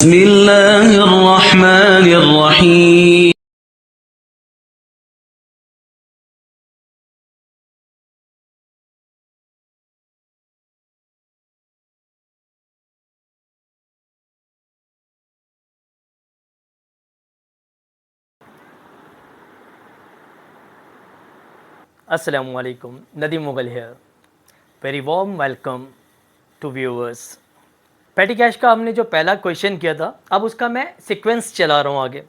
बिस्मिल्लाहिर्रहमानिर्रहीम। Assalamualaikum, Nadeem Mughal here. Very warm welcome to viewers. पेटी cash का हमने जो पहला क्वेश्चन किया था, अब उसका मैं सीक्वेंस चला रहा हूँ आगे।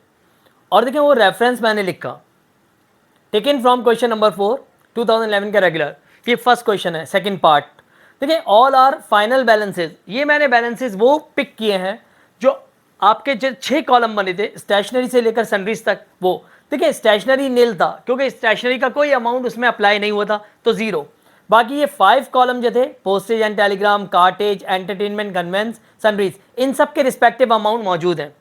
और देखें वो रेफरेंस मैंने लिखा, टेकन फ्रॉम क्वेश्चन नंबर 4 2011 का रेगुलर। ये फर्स्ट क्वेश्चन है, सेकंड पार्ट। देखिए ऑल आर फाइनल बैलेंसेज, ये मैंने बैलेंसेज वो पिक किए हैं जो आपके जो 6 कॉलम बने थे स्टेशनरी से लेकर सनरीज तक। वो देखिए स्टेशनरी नील था क्योंकि स्टेशनरी का कोई अमाउंट उसमें अप्लाई नहीं हुआ था, तो ज़ीरो। बाकी ये 5 कॉलम जो थे, postage and telegram, cartage, entertainment, conveyance, sundries, इन सब के रिस्पेक्टिव अमाउंट मौजूद हैं।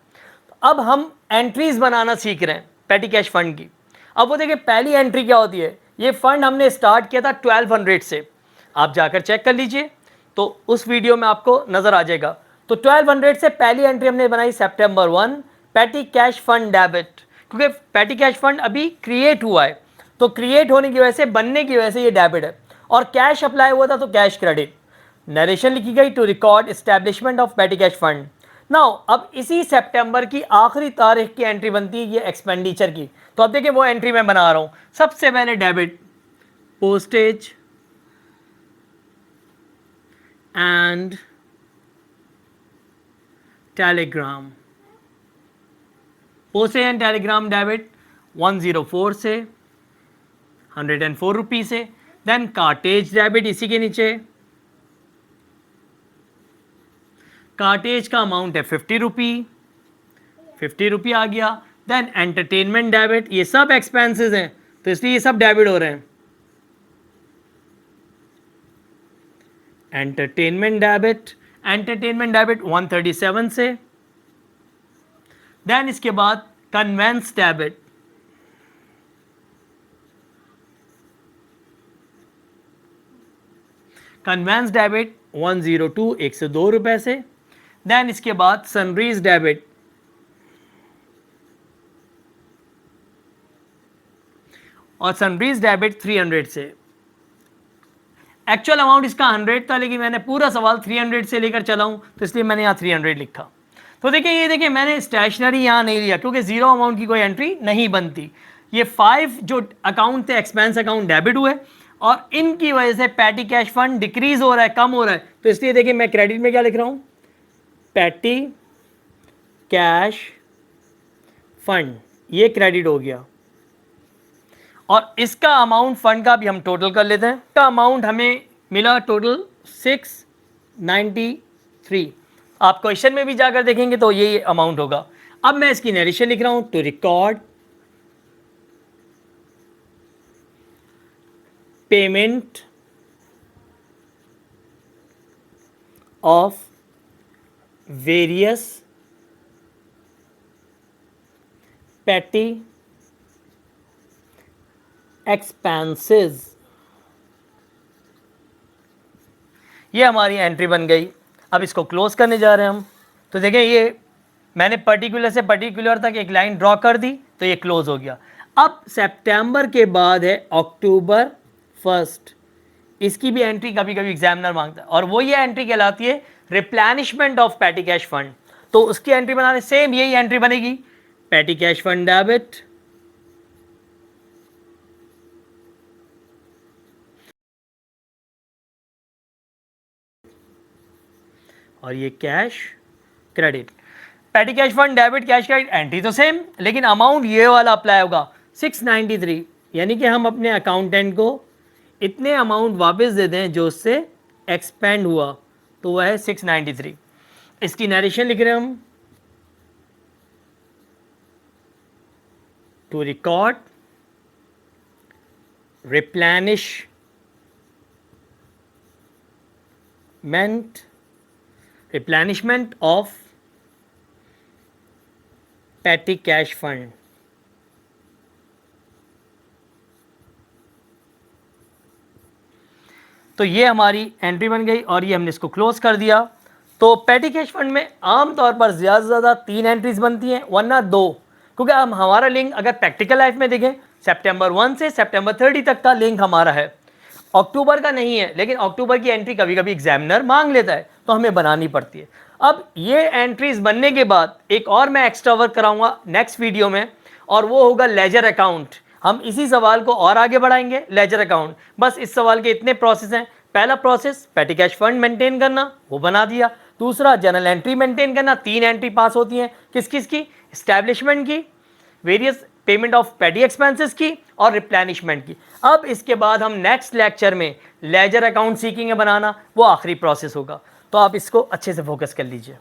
अब हम एंट्रीज बनाना सीख रहे हैं पेटी कैश फंड की। अब वो देखिए पहली एंट्री क्या होती है, ये फंड हमने स्टार्ट किया था 1200 से। आप जाकर चेक कर लीजिए तो उस वीडियो में आपको नज़र आ जाएगा। तो 1200 से पहली एंट्री हमने बनाई सितंबर 1, पेटी कैश फंड डेबिट, क्योंकि पेटी कैश फंड अभी क्रिएट हुआ है, तो क्रिएट होने की वजह से, बनने की वजह से ये डेबिट है। और कैश अप्लाई हुआ था तो कैश क्रेडिट। नरेशन लिखी गई to record establishment of petty cash fund. Now अब इसी सितंबर की आखिरी तारीख की एंट्री बनती है ये एक्सपेंडिचर की। तो अब देखिए वो एंट्री मैं बना रहा हूँ। सबसे पहले debit postage and Telegram, postage and Telegram debit 104 से 104 रुपये से। देन कार्टेज डेबिट इसी के नीचे, कार्टेज का अमाउंट है 50 रुपये, 50 रुपये आ गया। देन एंटरटेनमेंट डेबिट, ये सब एक्सपेंसेस हैं तो इसलिए ये सब डेबिट हो रहे हैं। एंटरटेनमेंट डेबिट 137 से। देन इसके बाद कन्वेंस डेबिट, कन्वेंस डेबिट 102, 102 रुपए से। देन इसके बाद सनरीज डेबिट, और सनरीज डेबिट 300 से। एक्चुअल अमाउंट इसका 100 था, लेकिन मैंने पूरा सवाल 300 से लेकर चला हूँ तो इसलिए मैंने यहाँ 300 लिखा। तो देखिए ये देखिए मैंने स्टेशनरी यहाँ नहीं लिया क्योंकि ज़ीरो अमाउंट की कोई एंट्री नहीं बनती। ये 5 जो अकाउंट थे एक्सपेंस अकाउंट डेबिट हुए और इनकी वजह से पेटी कैश फंड डिक्रीज हो रहा है, कम हो रहा है। तो इसलिए देखिए मैं क्रेडिट में क्या लिख रहा हूँ, पेटी कैश फंड, ये क्रेडिट हो गया। और इसका अमाउंट फंड का भी हम टोटल कर लेते हैं। का अमाउंट हमें मिला टोटल 693। आप क्वेश्चन में भी जाकर देखेंगे तो ये अमाउंट होगा। अब मैं इसकी नरेशन लिख रहा हूं, to record payment of various petty expenses. ये हमारी एंट्री बन गई। अब इसको क्लोज करने जा रहे हैं हम। तो देखें ये मैंने पर्टिकुलर से पर्टिकुलर तक एक लाइन ड्रॉ कर दी तो ये क्लोज हो गया। अब सितंबर के बाद है अक्टूबर 1, इसकी भी एंट्री कभी कभी एग्जामिनर मांगता है और वो ये एंट्री कहलाती है replenishment of petty cash fund. तो उसकी एंट्री बनाने सेम यही एंट्री बनेगी, पेटी कैश फंड डेबिट और ये कैश क्रेडिट। पेटी cash fund debit cash credit entry तो सेम, लेकिन अमाउंट ये वाला अप्लाई होगा 693, यानी कि हम अपने अकाउंटेंट को इतने अमाउंट वापस दे दें जो उससे एक्सपेंड हुआ, तो वह है 693। इसकी नरेशन लिख रहे हैं हम, to record replenishment of petty cash fund। तो ये हमारी एंट्री बन गई और ये हमने इसको क्लोज कर दिया। तो पेटी कैश फंड में आमतौर पर ज़्यादा से ज़्यादा 3 एंट्रीज बनती हैं, वरना 2, क्योंकि हम हमारा लिंक अगर प्रैक्टिकल लाइफ में देखें सितंबर 1 से सितंबर 30 तक का लिंक हमारा है, अक्टूबर का नहीं है, लेकिन अक्टूबर की एंट्री कभी कभी एग्जामिनर मांग लेता है तो हमें बनानी पड़ती है। अब ये एंट्रीज बनने के बाद एक और मैं एक्स्ट्रा वर्क कराऊंगा नेक्स्ट वीडियो में, और वो होगा लेजर अकाउंट। हम इसी सवाल को और आगे बढ़ाएंगे, लेजर अकाउंट। बस इस सवाल के इतने प्रोसेस हैं। पहला प्रोसेस पेटी कैश फंड मेंटेन करना, वो बना दिया। दूसरा जनरल एंट्री मेंटेन करना, 3 एंट्री पास होती हैं, किस किस की, एस्टैब्लिशमेंट की, वेरियस पेमेंट ऑफ पेटी एक्सपेंसेस की और रिप्लेनिशमेंट की। अब इसके बाद हम नेक्स्ट लेक्चर में लेजर अकाउंट सीखेंगे बनाना, वो आखिरी प्रोसेस होगा। तो आप इसको अच्छे से फोकस कर लीजिए।